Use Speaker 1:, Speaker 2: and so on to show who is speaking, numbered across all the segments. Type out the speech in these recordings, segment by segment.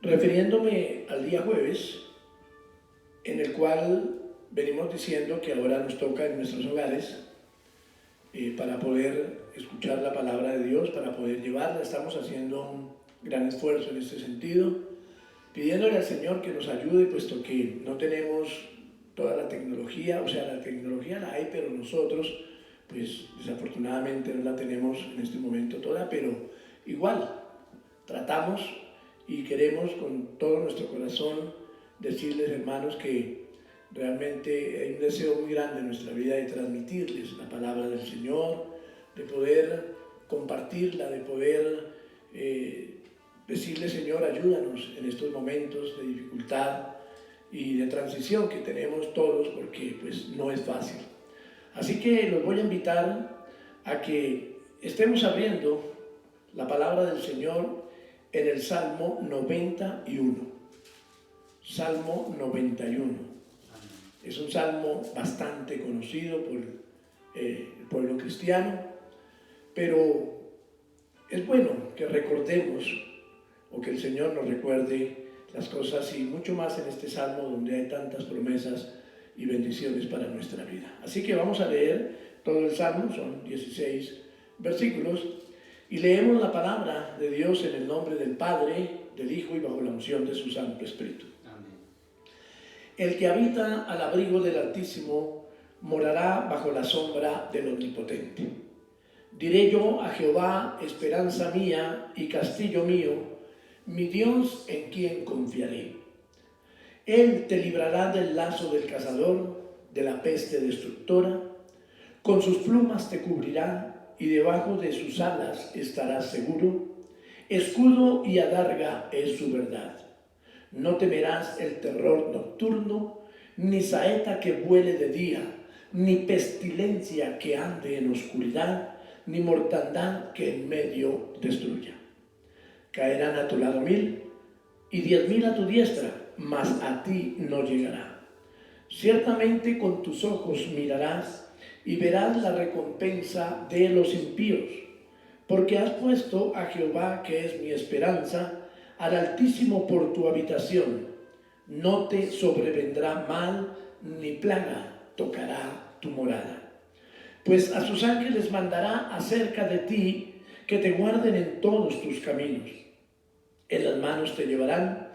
Speaker 1: refiriéndome al día jueves, en el cual venimos diciendo que ahora nos toca en nuestros hogares para poder escuchar la palabra de Dios, para poder llevarla. Estamos haciendo un gran esfuerzo en este sentido, pidiéndole al Señor que nos ayude, puesto que no tenemos toda la tecnología, o sea, la tecnología la hay, pero nosotros, pues desafortunadamente no la tenemos en este momento toda, pero igual tratamos y queremos con todo nuestro corazón decirles, hermanos, que realmente hay un deseo muy grande en nuestra vida de transmitirles la palabra del Señor, de poder compartirla, de poder decirle, Señor, ayúdanos en estos momentos de dificultad y de transición que tenemos todos, porque pues no es fácil. Así que los voy a invitar a que estemos abriendo la palabra del Señor en el Salmo 91. Salmo 91. Es un salmo bastante conocido por el pueblo cristiano, pero es bueno que recordemos, o que el Señor nos recuerde las cosas, y mucho más en este salmo donde hay tantas promesas y bendiciones para nuestra vida. Así que vamos a leer todo el salmo, son 16 versículos, y leemos la palabra de Dios en el nombre del Padre, del Hijo y bajo la unción de su Santo Espíritu. El que habita al abrigo del Altísimo morará bajo la sombra del Omnipotente. Diré yo a Jehová, esperanza mía y castillo mío, mi Dios en quien confiaré. Él te librará del lazo del cazador, de la peste destructora. Con sus plumas te cubrirá y debajo de sus alas estarás seguro. Escudo y adarga es su verdad. No temerás el terror nocturno, ni saeta que vuele de día, ni pestilencia que ande en oscuridad, ni mortandad que en medio destruya. Caerán a tu lado 1000 y 10.000 a tu diestra, mas a ti no llegará. Ciertamente con tus ojos mirarás y verás la recompensa de los impíos, porque has puesto a Jehová, que es mi esperanza, al Altísimo por tu habitación. No te sobrevendrá mal, ni plaga tocará tu morada. Pues a sus ángeles mandará acerca de ti, que te guarden en todos tus caminos. En las manos te llevarán,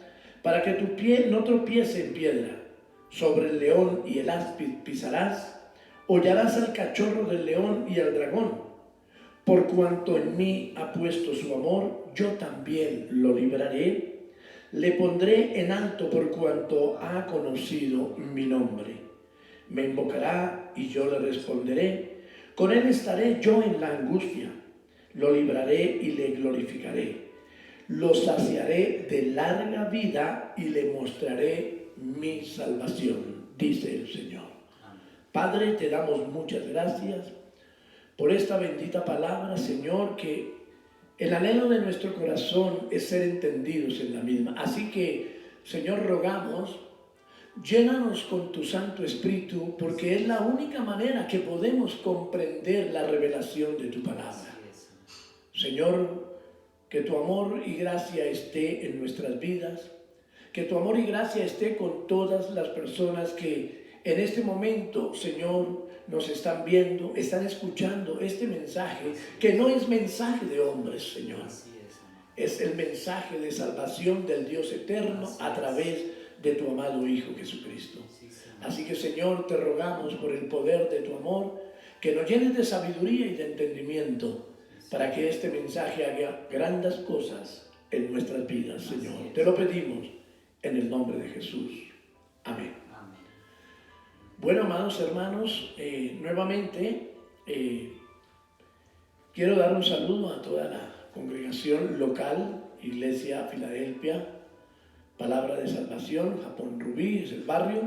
Speaker 1: para que tu pie no tropiece en piedra. Sobre el león y el áspid pisarás, hollarás al cachorro del león y al dragón. Por cuanto en mí ha puesto su amor, yo también lo libraré. Le pondré en alto por cuanto ha conocido mi nombre. Me invocará y yo le responderé. Con él estaré yo en la angustia. Lo libraré y le glorificaré. Lo saciaré de larga vida y le mostraré mi salvación, dice el Señor. Padre, te damos muchas gracias por esta bendita palabra, Señor, que el anhelo de nuestro corazón es ser entendidos en la misma. Así que, Señor, rogamos, llénanos con tu Santo Espíritu, porque es la única manera que podemos comprender la revelación de tu palabra. Señor, que tu amor y gracia esté en nuestras vidas, que tu amor y gracia esté con todas las personas que en este momento, Señor, nos están viendo, están escuchando este mensaje, que no es mensaje de hombres, Señor. Es el mensaje de salvación del Dios eterno a través de tu amado Hijo Jesucristo. Así que, Señor, te rogamos por el poder de tu amor, que nos llenes de sabiduría y de entendimiento, para que este mensaje haga grandes cosas en nuestras vidas, Señor. Te lo pedimos en el nombre de Jesús. Amén. Bueno, amados hermanos, nuevamente quiero dar un saludo a toda la congregación local, Iglesia Filadelfia, Palabra de Salvación, Japón Rubí, es el barrio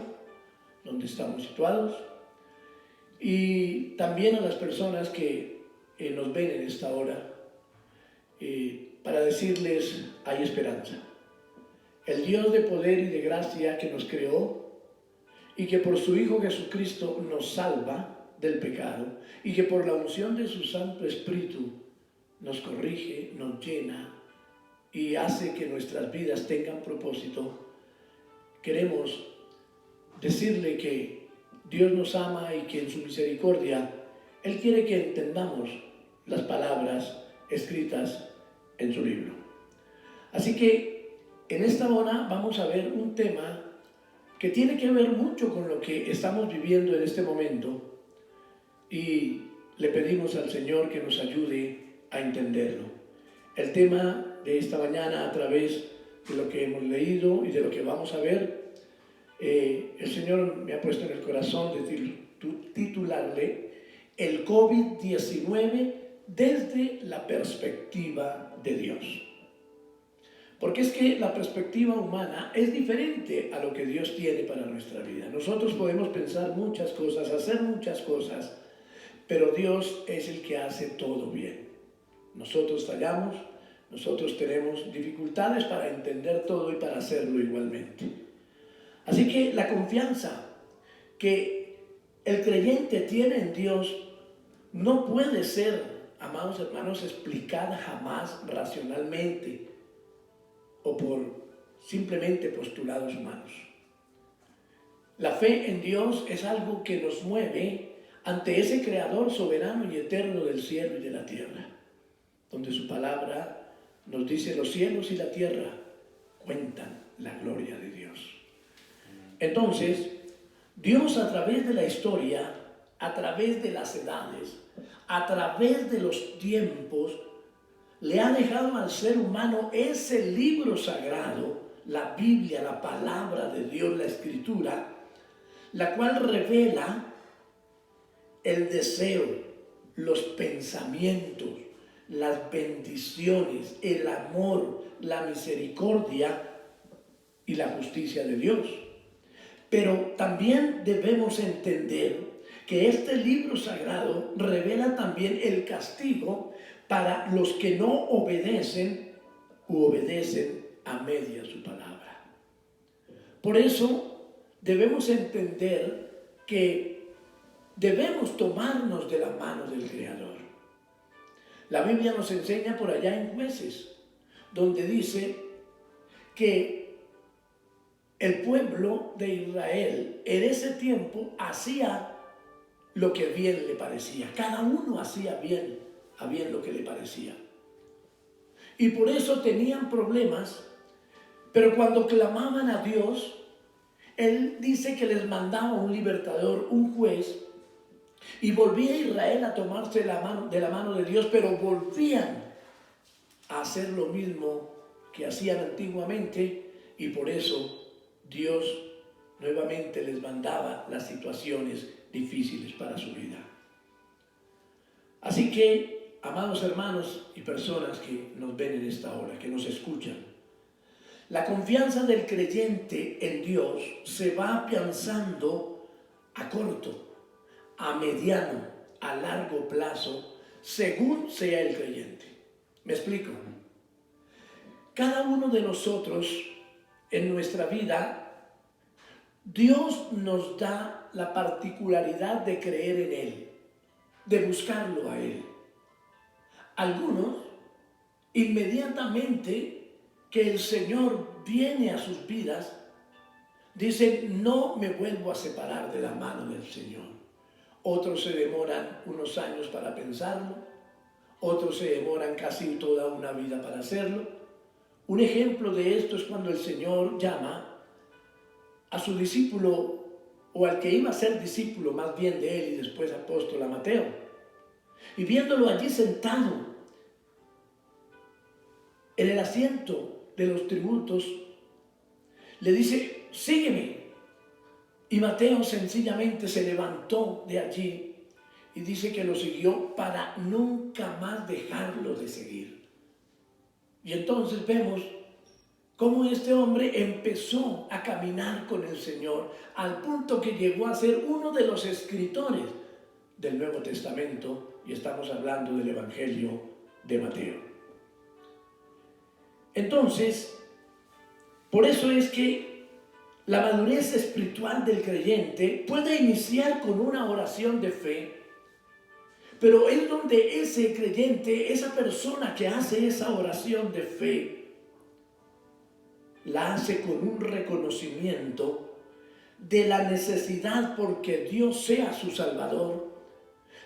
Speaker 1: donde estamos situados, y también a las personas que nos ven en esta hora, para decirles, hay esperanza. El Dios de poder y de gracia que nos creó, y que por su Hijo Jesucristo nos salva del pecado, y que por la unción de su Santo Espíritu nos corrige, nos llena y hace que nuestras vidas tengan propósito, queremos decirle que Dios nos ama y que en su misericordia Él quiere que entendamos las palabras escritas en su libro. Así que en esta hora vamos a ver un tema que tiene que ver mucho con lo que estamos viviendo en este momento, y le pedimos al Señor que nos ayude a entenderlo. El tema de esta mañana, a través de lo que hemos leído y de lo que vamos a ver, el Señor me ha puesto en el corazón de titularle el COVID-19 desde la perspectiva de Dios. Porque es que la perspectiva humana es diferente a lo que Dios tiene para nuestra vida. Nosotros podemos pensar muchas cosas, hacer muchas cosas, pero Dios es el que hace todo bien. Nosotros fallamos, nosotros tenemos dificultades para entender todo y para hacerlo igualmente. Así que la confianza que el creyente tiene en Dios no puede ser, amados hermanos, explicada jamás racionalmente o por simplemente postulados humanos. La fe en Dios es algo que nos mueve ante ese Creador soberano y eterno del cielo y de la tierra, donde su palabra nos dice: los cielos y la tierra cuentan la gloria de Dios. Entonces, Dios, a través de la historia, a través de las edades, a través de los tiempos, le ha dejado al ser humano ese libro sagrado, la Biblia, la palabra de Dios, la Escritura, la cual revela el deseo, los pensamientos, las bendiciones, el amor, la misericordia y la justicia de Dios. Pero también debemos entender que este libro sagrado revela también el castigo para los que no obedecen u obedecen a media su palabra. Por eso debemos entender que debemos tomarnos de la mano del Creador. La Biblia nos enseña por allá en Jueces, donde dice que el pueblo de Israel en ese tiempo hacía lo que bien le parecía. Cada uno hacía bien lo que le parecía. Y por eso tenían problemas, pero cuando clamaban a Dios, Él dice que les mandaba un libertador, un juez, y volvía Israel a tomarse de la mano de Dios, pero volvían a hacer lo mismo que hacían antiguamente, y por eso Dios nuevamente les mandaba las situaciones difíciles para su vida. Así que, amados hermanos y personas que nos ven en esta hora, que nos escuchan, la confianza del creyente en Dios se va afianzando a corto, a mediano, a largo plazo, según sea el creyente. ¿Me explico? Cada uno de nosotros en nuestra vida, Dios nos da la particularidad de creer en Él, de buscarlo a Él. Algunos, inmediatamente que el Señor viene a sus vidas, dicen: no me vuelvo a separar de la mano del Señor. Otros se demoran unos años para pensarlo, otros se demoran casi toda una vida para hacerlo. Un ejemplo de esto es cuando el Señor llama a su discípulo, o al que iba a ser discípulo más bien de él y después apóstol, a Mateo. Y viéndolo allí sentado en el asiento de los tributos, le dice: sígueme. Y Mateo sencillamente se levantó de allí y dice que lo siguió para nunca más dejarlo de seguir. Y entonces vemos cómo este hombre empezó a caminar con el Señor al punto que llegó a ser uno de los escritores del Nuevo Testamento, y estamos hablando del Evangelio de Mateo. Entonces, por eso es que la madurez espiritual del creyente puede iniciar con una oración de fe, pero es donde ese creyente, esa persona que hace esa oración de fe, la hace con un reconocimiento de la necesidad porque Dios sea su Salvador,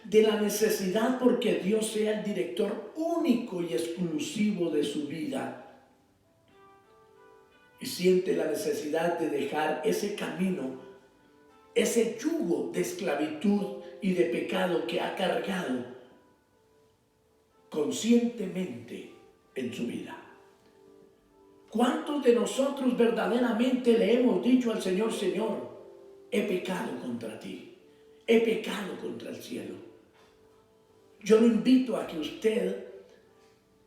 Speaker 1: de la necesidad porque Dios sea el director único y exclusivo de su vida. Y siente la necesidad de dejar ese camino, ese yugo de esclavitud y de pecado que ha cargado conscientemente en su vida. ¿Cuántos de nosotros verdaderamente le hemos dicho al Señor: Señor, he pecado contra ti, he pecado contra el cielo? Yo lo invito a que usted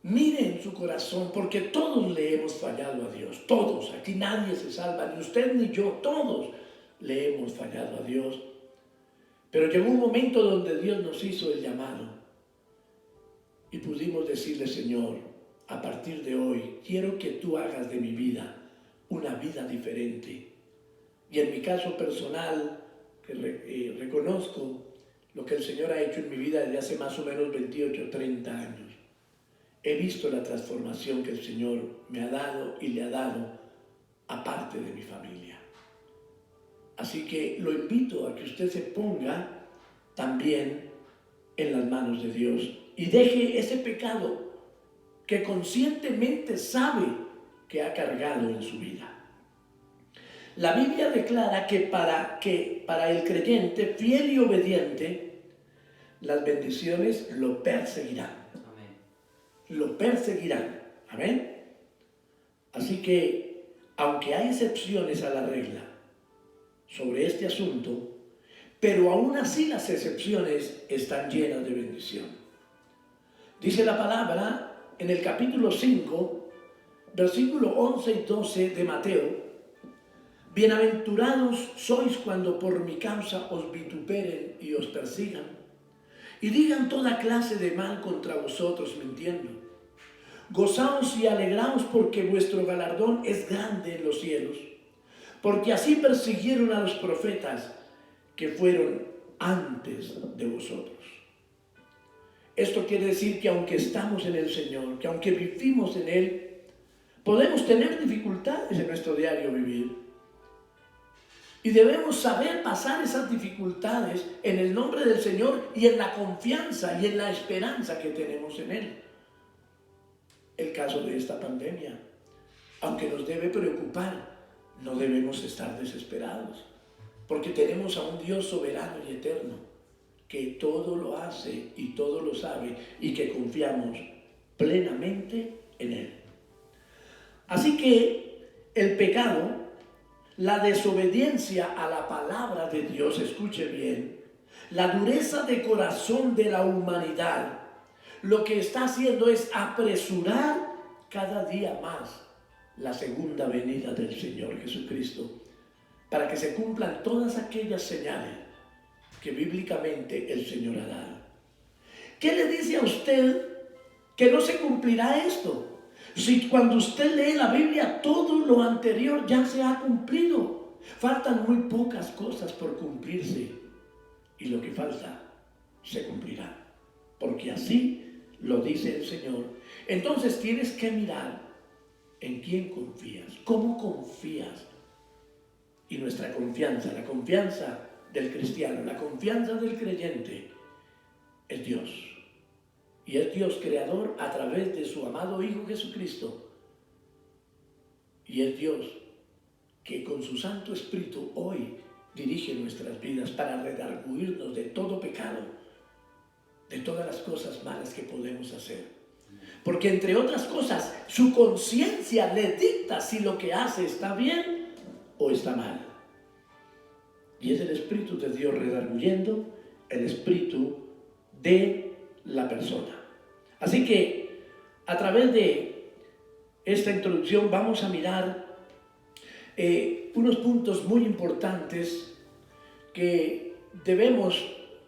Speaker 1: mire en su corazón, porque todos le hemos fallado a Dios, todos, aquí nadie se salva, ni usted ni yo, todos le hemos fallado a Dios. Pero llegó un momento donde Dios nos hizo el llamado y pudimos decirle: Señor, a partir de hoy quiero que tú hagas de mi vida una vida diferente. Y en mi caso personal, que reconozco lo que el Señor ha hecho en mi vida desde hace más o menos 28 o 30 años. He visto la transformación que el Señor me ha dado y le ha dado aparte de mi familia. Así que lo invito a que usted se ponga también en las manos de Dios y deje ese pecado que conscientemente sabe que ha cargado en su vida. La Biblia declara que para el creyente fiel y obediente, las bendiciones lo perseguirán. Lo perseguirán. Amén. Así que, aunque hay excepciones a la regla sobre este asunto, pero aún así las excepciones están llenas de bendición. Dice la palabra en el capítulo 5, versículo 11 y 12 de Mateo: bienaventurados sois cuando por mi causa os vituperen y os persigan, y digan toda clase de mal contra vosotros mintiendo. Gozaos y alegraos, porque vuestro galardón es grande en los cielos, porque así persiguieron a los profetas que fueron antes de vosotros. Esto quiere decir que aunque estamos en el Señor, que aunque vivimos en Él, podemos tener dificultades en nuestro diario vivir. Y debemos saber pasar esas dificultades en el nombre del Señor y en la confianza y en la esperanza que tenemos en Él. El caso de esta pandemia, aunque nos debe preocupar, no debemos estar desesperados, porque tenemos a un Dios soberano y eterno, que todo lo hace y todo lo sabe, y que confiamos plenamente en Él. Así que el pecado, la desobediencia a la palabra de Dios, escuche bien, la dureza de corazón de la humanidad, lo que está haciendo es apresurar cada día más la segunda venida del Señor Jesucristo, para que se cumplan todas aquellas señales que bíblicamente el Señor ha dado. ¿Qué le dice a usted que no se cumplirá esto? Si cuando usted lee la Biblia todo lo anterior ya se ha cumplido, faltan muy pocas cosas por cumplirse, y lo que falta se cumplirá, porque así lo dice el Señor. Entonces tienes que mirar en quién confías, cómo confías. Y nuestra confianza, la confianza del cristiano, la confianza del creyente, es Dios. Y es Dios creador a través de su amado Hijo Jesucristo. Y es Dios que con su Santo Espíritu hoy dirige nuestras vidas para redarguirnos de todo pecado, de todas las cosas malas que podemos hacer. Porque entre otras cosas, su conciencia le dicta si lo que hace está bien o está mal. Y es el Espíritu de Dios redarguyendo el espíritu de la persona. Así que a través de esta introducción vamos a mirar unos puntos muy importantes que debemos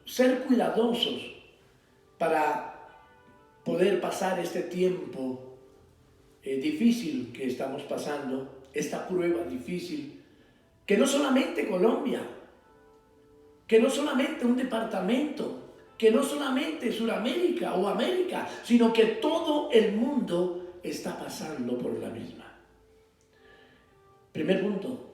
Speaker 1: ser cuidadosos para poder pasar este tiempo difícil que estamos pasando, esta prueba difícil, que no solamente Colombia, que no solamente un departamento, que no solamente Sudamérica o América, sino que todo el mundo está pasando por la misma. Primer punto,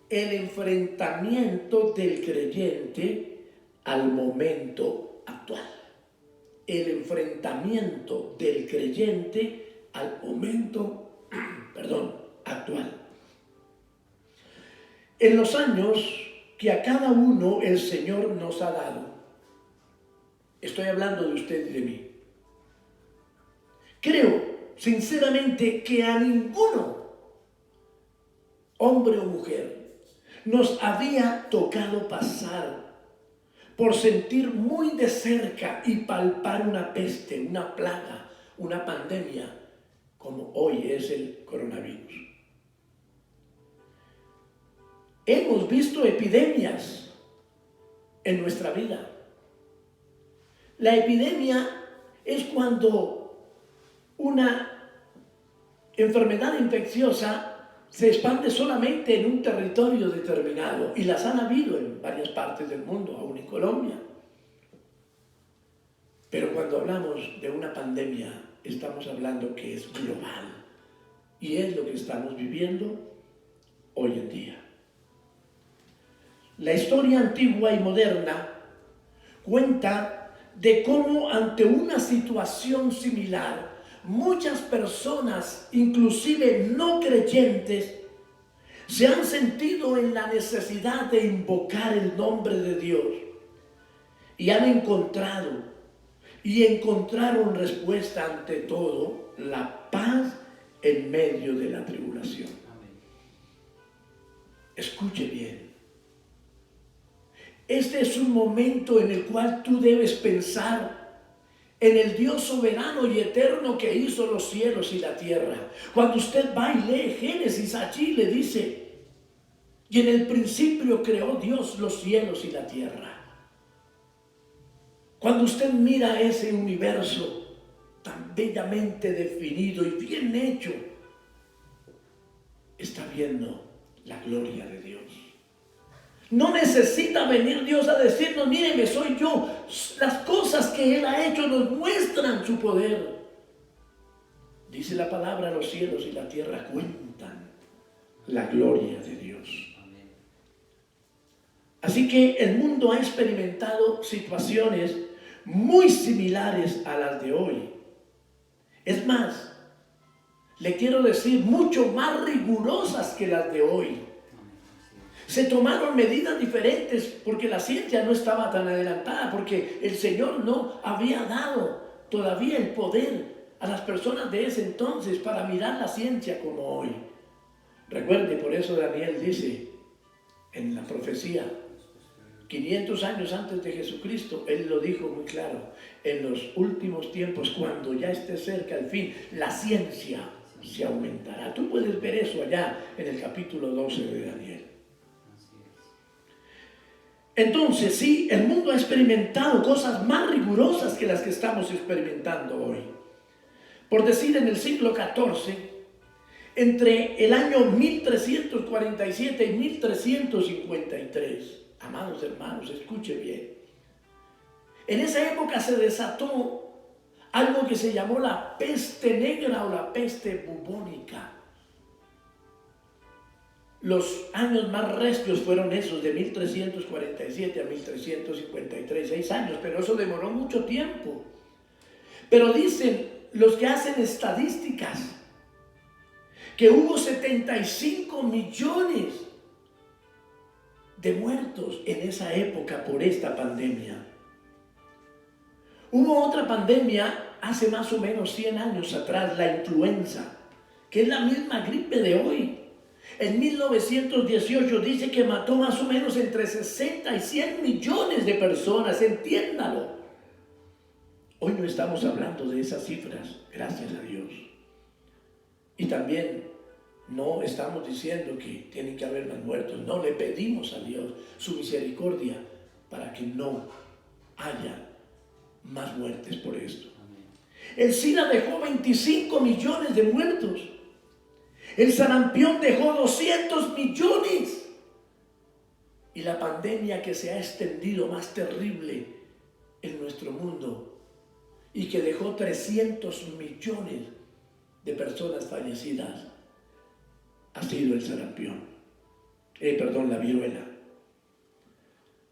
Speaker 1: el enfrentamiento del creyente al momento actual. El enfrentamiento del creyente al momento, actual. En los años que a cada uno el Señor nos ha dado, estoy hablando de usted y de mí, creo sinceramente que a ninguno, hombre o mujer, nos había tocado pasar por sentir muy de cerca y palpar una peste, una plaga, una pandemia, como hoy es el coronavirus. Hemos visto epidemias en nuestra vida. La epidemia es cuando una enfermedad infecciosa se expande solamente en un territorio determinado, y las han habido en varias partes del mundo, aún en Colombia. Pero cuando hablamos de una pandemia, estamos hablando que es global, y es lo que estamos viviendo hoy en día. La historia antigua y moderna cuenta de cómo ante una situación similar, muchas personas, inclusive no creyentes, se han sentido en la necesidad de invocar el nombre de Dios y han encontrado y encontraron respuesta ante todo, la paz en medio de la tribulación. Escuche bien. Este es un momento en el cual tú debes pensar en el Dios soberano y eterno que hizo los cielos y la tierra. Cuando usted va y lee Génesis, allí le dice: y en el principio creó Dios los cielos y la tierra. Cuando usted mira ese universo tan bellamente definido y bien hecho, está viendo la gloria de Dios. No necesita venir Dios a decirnos: míreme, soy yo. Las cosas que Él ha hecho nos muestran su poder. Dice la palabra: los cielos y la tierra cuentan la gloria de Dios. Así que el mundo ha experimentado situaciones muy similares a las de hoy. Es más, le quiero decir, mucho más rigurosas que las de hoy. Se tomaron medidas diferentes porque la ciencia no estaba tan adelantada, porque el Señor no había dado todavía el poder a las personas de ese entonces para mirar la ciencia como hoy. Recuerde, por eso Daniel dice en la profecía, 500 años antes de Jesucristo, él lo dijo muy claro: en los últimos tiempos, cuando ya esté cerca el fin, la ciencia se aumentará. Tú puedes ver eso allá en el capítulo 12 de Daniel. Entonces, sí, el mundo ha experimentado cosas más rigurosas que las que estamos experimentando hoy. Por decir, en el siglo XIV, entre el año 1347 y 1353, amados hermanos, escuche bien, en esa época se desató algo que se llamó la peste negra o la peste bubónica. Los años más recios fueron esos de 1347 a 1353, 6 años, pero eso demoró mucho tiempo. Pero dicen los que hacen estadísticas que hubo 75 millones de muertos en esa época por esta pandemia. Hubo otra pandemia hace más o menos 100 años atrás, la influenza, que es la misma gripe de hoy. En 1918 dice que mató más o menos entre 60 y 100 millones de personas, entiéndalo. Hoy no estamos hablando de esas cifras, gracias a Dios. Y también no estamos diciendo que tienen que haber más muertos, no, le pedimos a Dios su misericordia para que no haya más muertes por esto. El SIDA dejó 25 millones de muertos. El sarampión dejó 200 millones. Y la pandemia que se ha extendido más terrible en nuestro mundo y que dejó 300 millones de personas fallecidas ha sido el sarampión, la viruela.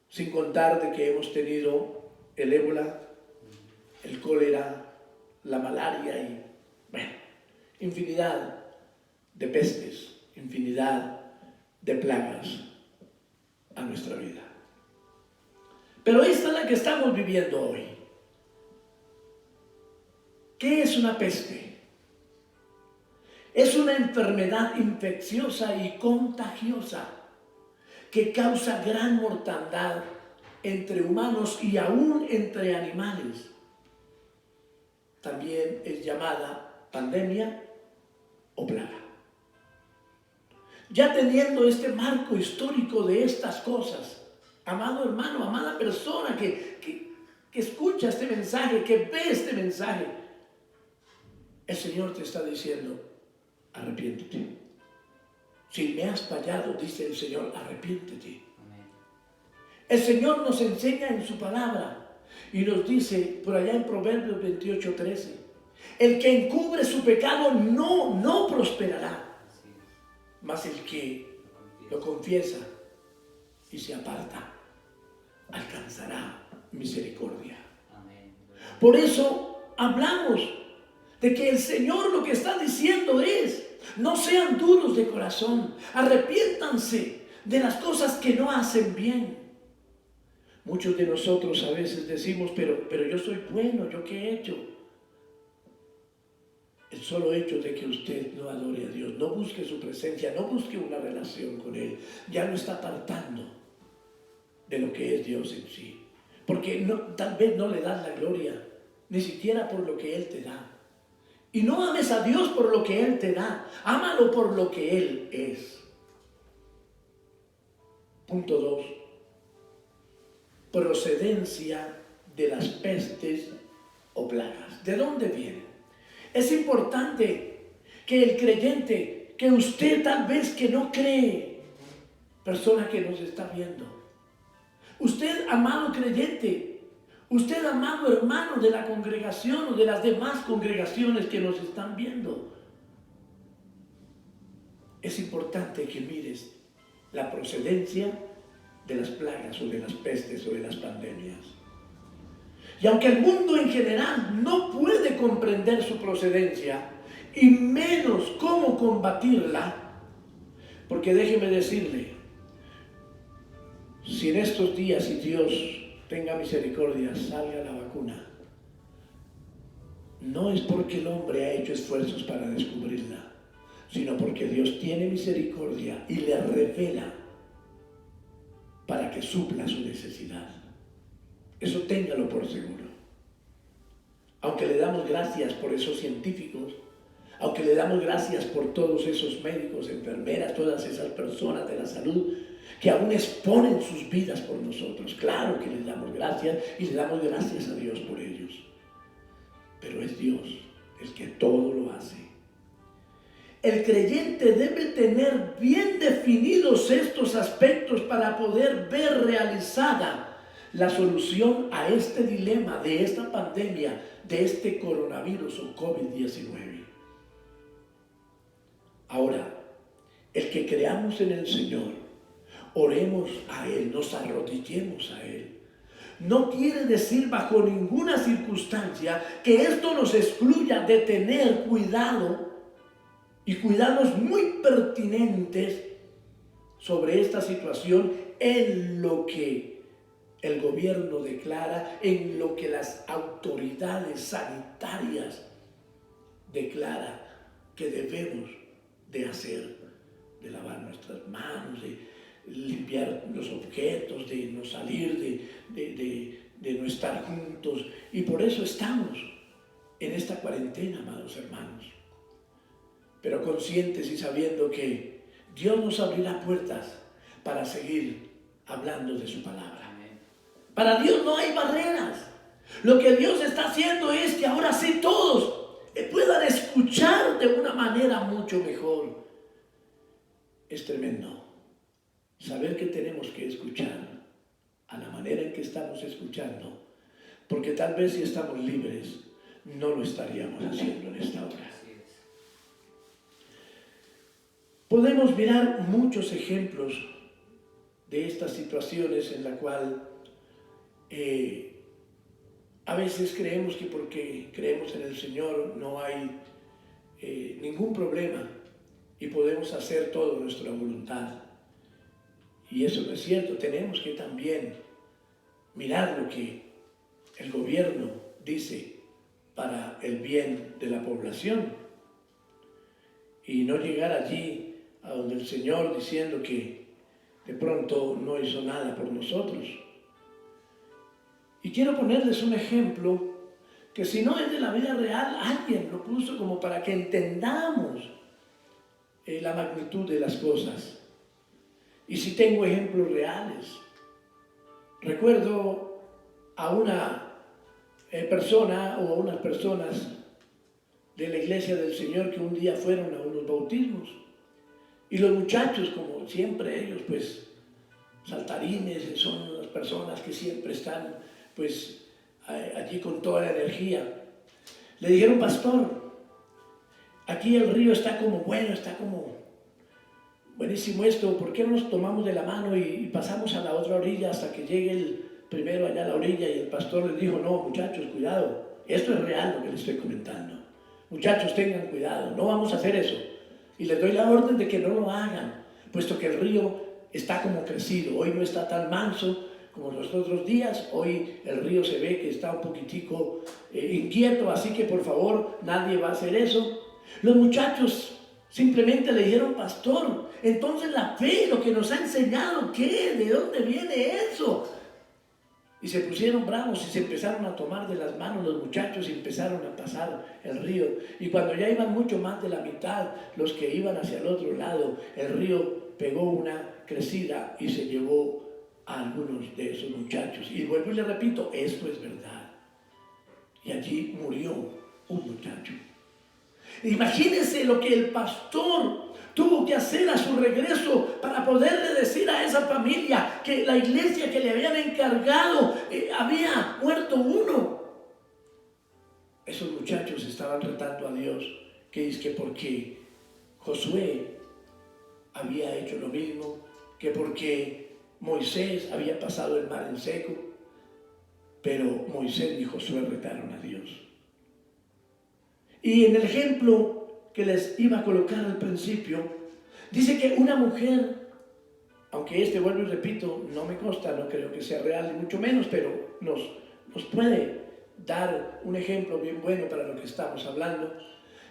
Speaker 1: Sin contar de que hemos tenido el ébola, el cólera, la malaria y, infinidad de pestes, infinidad de plagas a nuestra vida. Pero esta es la que estamos viviendo hoy. ¿Qué es una peste? Es una enfermedad infecciosa y contagiosa que causa gran mortandad entre humanos y aún entre animales. También es llamada pandemia o plaga. Ya teniendo este marco histórico de estas cosas, amado hermano, amada persona que escucha este mensaje, que ve este mensaje, el Señor te está diciendo, arrepiéntete. Si me has fallado, dice el Señor, arrepiéntete. El Señor nos enseña en su palabra y nos dice por allá en Proverbios 28:13, el que encubre su pecado no prosperará, mas el que lo confiesa y se aparta alcanzará misericordia. Por eso hablamos de que el Señor lo que está diciendo es, no sean duros de corazón, arrepiéntanse de las cosas que no hacen bien. Muchos de nosotros a veces decimos, pero yo soy bueno, ¿yo qué he hecho? El solo hecho de que usted no adore a Dios, no busque su presencia, no busque una relación con Él, ya lo está apartando de lo que es Dios en sí. Porque tal vez no le das la gloria, ni siquiera por lo que Él te da. Y no ames a Dios por lo que Él te da, ámalo por lo que Él es. Punto 2. Procedencia de las pestes o plagas. ¿De dónde vienen? Es importante que el creyente, que usted tal vez que no cree, persona que nos está viendo, usted amado creyente, usted amado hermano de la congregación o de las demás congregaciones que nos están viendo, es importante que mires la procedencia de las plagas o de las pestes o de las pandemias. Y aunque el mundo en general no puede comprender su procedencia y menos cómo combatirla, porque déjeme decirle, si en estos días, si Dios tenga misericordia, salga la vacuna, no es porque el hombre ha hecho esfuerzos para descubrirla, sino porque Dios tiene misericordia y le revela para que supla su necesidad. Eso téngalo por seguro. Aunque le damos gracias por esos científicos, aunque le damos gracias por todos esos médicos, enfermeras, todas esas personas de la salud que aún exponen sus vidas por nosotros, claro que les damos gracias y le damos gracias a Dios por ellos. Pero es Dios el que todo lo hace. El creyente debe tener bien definidos estos aspectos para poder ver realizada la solución a este dilema de esta pandemia, de este coronavirus o COVID-19. Ahora, el que creamos en el Señor, oremos a Él, nos arrodillemos a Él, no quiere decir bajo ninguna circunstancia que esto nos excluya de tener cuidado y cuidados muy pertinentes sobre esta situación en lo que el gobierno declara, en lo que las autoridades sanitarias declaran que debemos de hacer, de lavar nuestras manos, de limpiar los objetos, de no salir, de no estar juntos. Y por eso estamos en esta cuarentena, amados hermanos. Pero conscientes y sabiendo que Dios nos abrirá puertas para seguir hablando de su palabra. Para Dios no hay barreras. Lo que Dios está haciendo es que ahora sí todos puedan escuchar de una manera mucho mejor. Es tremendo saber que tenemos que escuchar a la manera en que estamos escuchando, porque tal vez si estamos libres no lo estaríamos haciendo en esta hora. Podemos mirar muchos ejemplos de estas situaciones en la cual a veces creemos que porque creemos en el Señor no hay ningún problema y podemos hacer todo nuestra voluntad. Y eso no es cierto. Tenemos que también mirar lo que el gobierno dice para el bien de la población y no llegar allí a donde el Señor diciendo que de pronto no hizo nada por nosotros. Y quiero ponerles un ejemplo que si no es de la vida real, alguien lo puso como para que entendamos la magnitud de las cosas. Y si tengo ejemplos reales, recuerdo a una persona o a unas personas de la iglesia del Señor que un día fueron a unos bautismos. Y los muchachos, como siempre ellos, pues saltarines, son unas personas que siempre están pues allí con toda la energía. Le dijeron: pastor, aquí el río está como bueno, está como buenísimo esto, ¿por qué no nos tomamos de la mano y pasamos a la otra orilla hasta que llegue el primero allá a la orilla? Y el pastor les dijo: no, muchachos, cuidado, esto es real lo que les estoy comentando. Muchachos, tengan cuidado, no vamos a hacer eso. Y les doy la orden de que no lo hagan, puesto que el río está como crecido. Hoy no está tan manso como los otros días. Hoy el río se ve que está un poquitico inquieto, así que por favor, nadie va a hacer eso. Los muchachos simplemente le dijeron: pastor, entonces la fe, lo que nos ha enseñado, ¿qué? ¿De dónde viene eso? Y se pusieron bravos y se empezaron a tomar de las manos los muchachos y empezaron a pasar el río. Y cuando ya iban mucho más de la mitad, los que iban hacia el otro lado, el río pegó una crecida y se llevó a algunos de esos muchachos. Y vuelvo y le repito, esto es verdad. Y allí murió un muchacho. Imagínense lo que el pastor tuvo que hacer a su regreso para poderle decir a esa familia que la iglesia que le habían encargado había muerto uno. Esos muchachos estaban retando a Dios, que es que porque Josué había hecho lo mismo, que porque Moisés había pasado el mar en seco, pero Moisés y Josué retaron a Dios. Y en el ejemplo que les iba a colocar al principio, dice que una mujer, aunque vuelvo y repito, no me consta, no creo que sea real, ni mucho menos, pero nos puede dar un ejemplo bien bueno para lo que estamos hablando.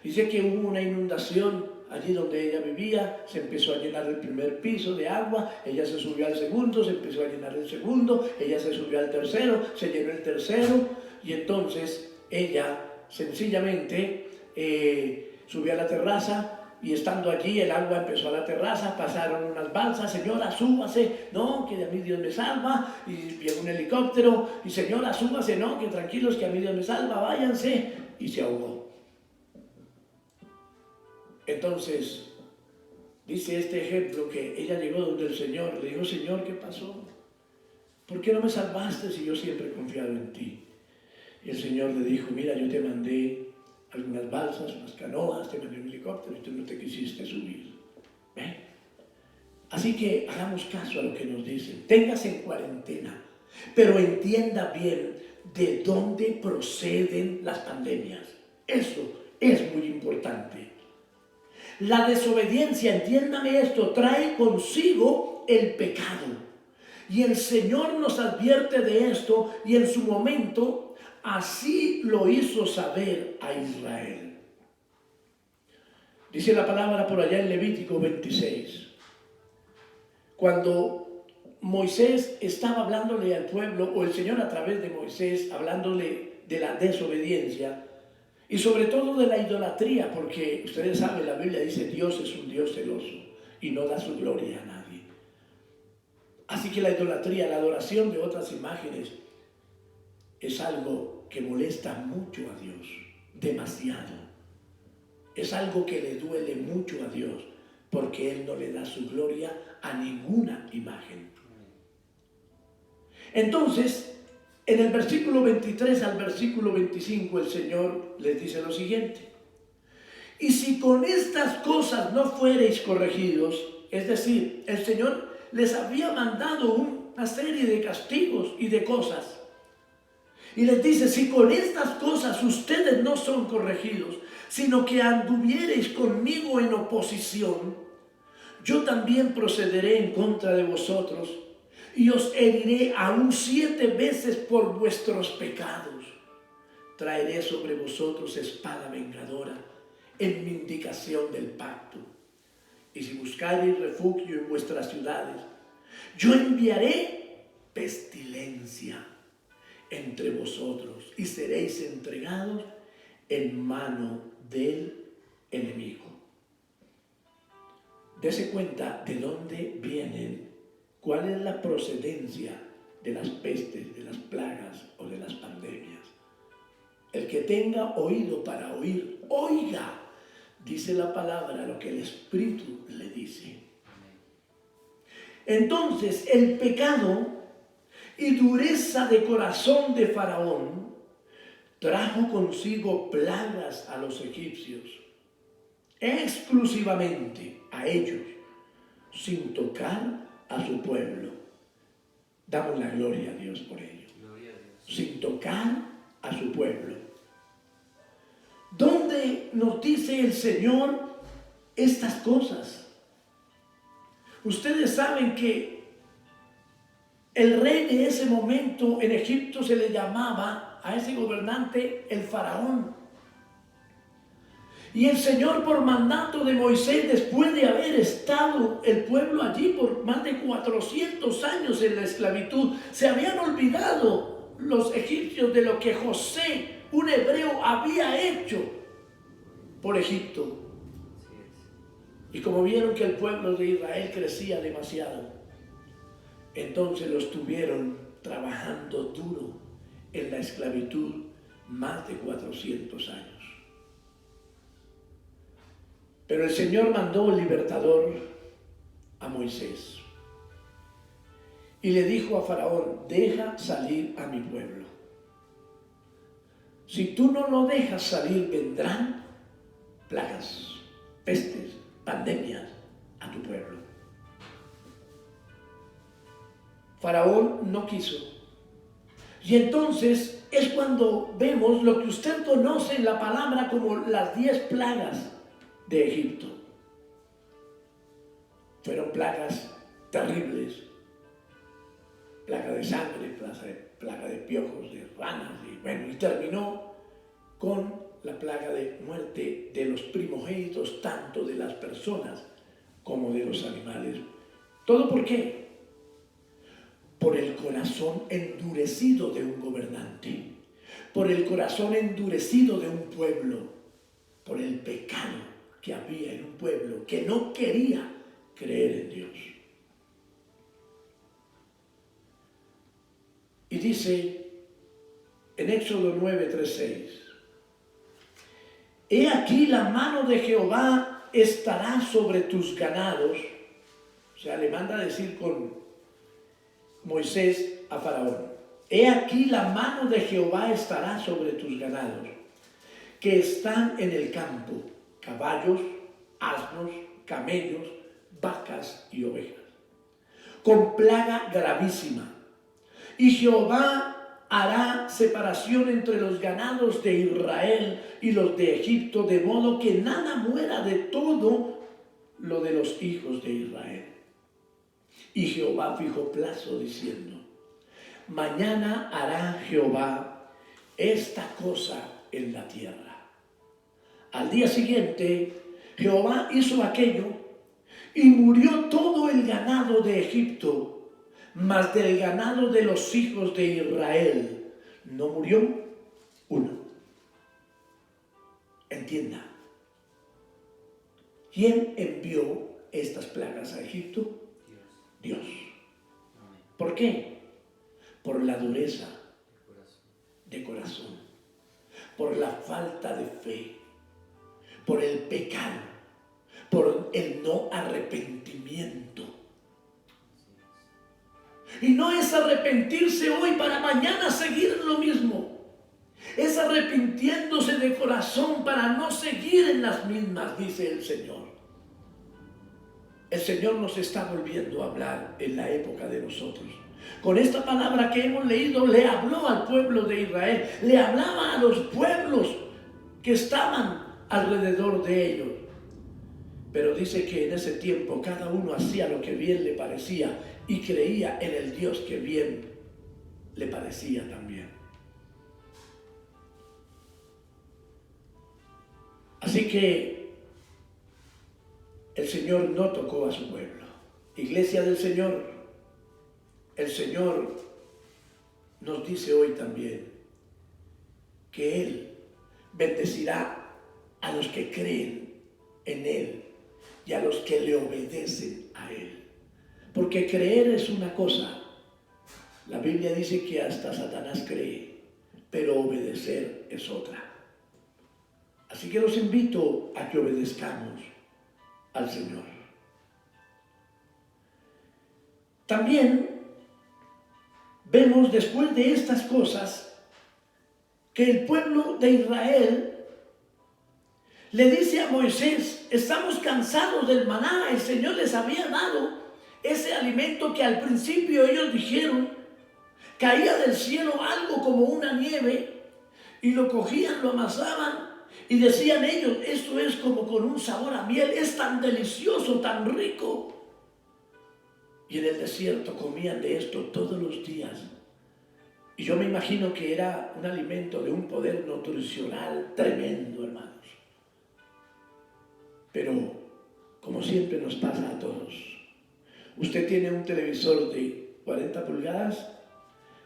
Speaker 1: Dice que hubo una inundación allí donde ella vivía, se empezó a llenar el primer piso de agua, ella se subió al segundo, se empezó a llenar el segundo, ella se subió al tercero, se llenó el tercero, y entonces ella sencillamente subió a la terraza, y estando allí el agua empezó a la terraza, pasaron unas balsas: señora, súbase, no, que a mí Dios me salva, y llegó un helicóptero, y señora, súbase, no, que tranquilos, que a mí Dios me salva, váyanse, y se ahogó. Entonces, dice este ejemplo que ella llegó donde el Señor, le dijo: Señor, ¿qué pasó? ¿Por qué no me salvaste si yo siempre he confiado en ti? Y el Señor le dijo: mira, yo te mandé algunas balsas, unas canoas, te mandé un helicóptero y tú no te quisiste subir. ¿Ven? Así que hagamos caso a lo que nos dicen. Téngase en cuarentena, pero entienda bien de dónde proceden las pandemias. Eso es muy importante. La desobediencia, entiéndame esto, trae consigo el pecado. Y el Señor nos advierte de esto, y en su momento así lo hizo saber a Israel. Dice la palabra por allá en Levítico 26. Cuando Moisés estaba hablándole al pueblo, o el Señor a través de Moisés, hablándole de la desobediencia, y sobre todo de la idolatría, porque ustedes saben, la Biblia dice: Dios es un Dios celoso y no da su gloria a nadie. Así que la idolatría, la adoración de otras imágenes, es algo que molesta mucho a Dios, demasiado. Es algo que le duele mucho a Dios, porque Él no le da su gloria a ninguna imagen. Entonces, en el versículo 23 al versículo 25, el Señor les dice lo siguiente: Y si con estas cosas no fuereis corregidos, es decir, el Señor les había mandado una serie de castigos y de cosas. Y les dice, si con estas cosas ustedes no son corregidos, sino que anduviereis conmigo en oposición, yo también procederé en contra de vosotros y os heriré aún 7 veces por vuestros pecados. Traeré sobre vosotros espada vengadora en vindicación del pacto. Y si buscareis refugio en vuestras ciudades, yo enviaré pestilencia entre vosotros y seréis entregados en mano del enemigo. Dese cuenta de dónde vienen, cuál es la procedencia de las pestes, de las plagas o de las pandemias. El que tenga oído para oír, oiga, dice la palabra, lo que el Espíritu le dice. Entonces, el pecado y dureza de corazón de Faraón trajo consigo plagas a los egipcios, exclusivamente a ellos, sin tocar a su pueblo. Damos la gloria a Dios por ello. Sin tocar a su pueblo. ¿Dónde nos dice el Señor estas cosas? Ustedes saben que el rey de ese momento en Egipto se le llamaba a ese gobernante el faraón. Y el Señor, por mandato de Moisés, después de haber estado el pueblo allí por más de 400 años en la esclavitud, se habían olvidado los egipcios de lo que José, un hebreo, había hecho por Egipto. Y como vieron que el pueblo de Israel crecía demasiado, entonces los tuvieron trabajando duro en la esclavitud más de 400 años. Pero el Señor mandó el libertador a Moisés y le dijo a Faraón, deja salir a mi pueblo. Si tú no lo dejas salir, vendrán plagas, pestes, pandemias a tu pueblo. Faraón no quiso. Y entonces es cuando vemos lo que usted conoce en la palabra como las 10 plagas de Egipto. Fueron plagas terribles. Plaga de sangre, plaga de piojos, de ranas, y terminó con la plaga de muerte de los primogénitos, tanto de las personas como de los animales. ¿Todo por qué? Por el corazón endurecido de un gobernante, por el corazón endurecido de un pueblo, por el pecado que había en un pueblo que no quería creer en Dios. Y dice en Éxodo 9:3-6, he aquí la mano de Jehová estará sobre tus ganados. O sea, le manda a decir con Moisés a Faraón, he aquí la mano de Jehová estará sobre tus ganados, que están en el campo, caballos, asnos, camellos, vacas y ovejas, con plaga gravísima. Y Jehová hará separación entre los ganados de Israel y los de Egipto, de modo que nada muera de todo lo de los hijos de Israel. Y Jehová fijó plazo diciendo, mañana hará Jehová esta cosa en la tierra. Al día siguiente, Jehová hizo aquello y murió todo el ganado de Egipto, mas del ganado de los hijos de Israel no murió uno. Entienda, ¿quién envió estas plagas a Egipto? Dios. ¿Por qué? Por la dureza de corazón, por la falta de fe, por el pecado, por el no arrepentimiento. Y no es arrepentirse hoy para mañana seguir en lo mismo. es arrepintiéndose de corazón para no seguir en las mismas, dice el Señor. El Señor nos está volviendo a hablar en la época de nosotros. Con esta palabra que hemos leído, le habló al pueblo de Israel, le hablaba a los pueblos que estaban alrededor de ellos. Pero dice que en ese tiempo cada uno hacía lo que bien le parecía y creía en el Dios que bien le parecía también. Así que el Señor no tocó a su pueblo. Iglesia del Señor, el Señor nos dice hoy también que Él bendecirá a los que creen en Él y a los que le obedecen a Él. Porque creer es una cosa. La Biblia dice que hasta Satanás cree, pero obedecer es otra. Así que los invito a que obedezcamos al Señor. También vemos después de estas cosas que el pueblo de Israel le dice a Moisés: estamos cansados del maná. El Señor les había dado ese alimento que al principio ellos dijeron caía del cielo algo como una nieve, y lo cogían, lo amasaban y decían ellos: esto es como con un sabor a miel, es tan delicioso, tan rico. Y en el desierto comían de esto todos los días. Y yo me imagino que era un alimento de un poder nutricional tremendo, hermanos. Pero, como siempre nos pasa a todos, usted tiene un televisor de 40 pulgadas,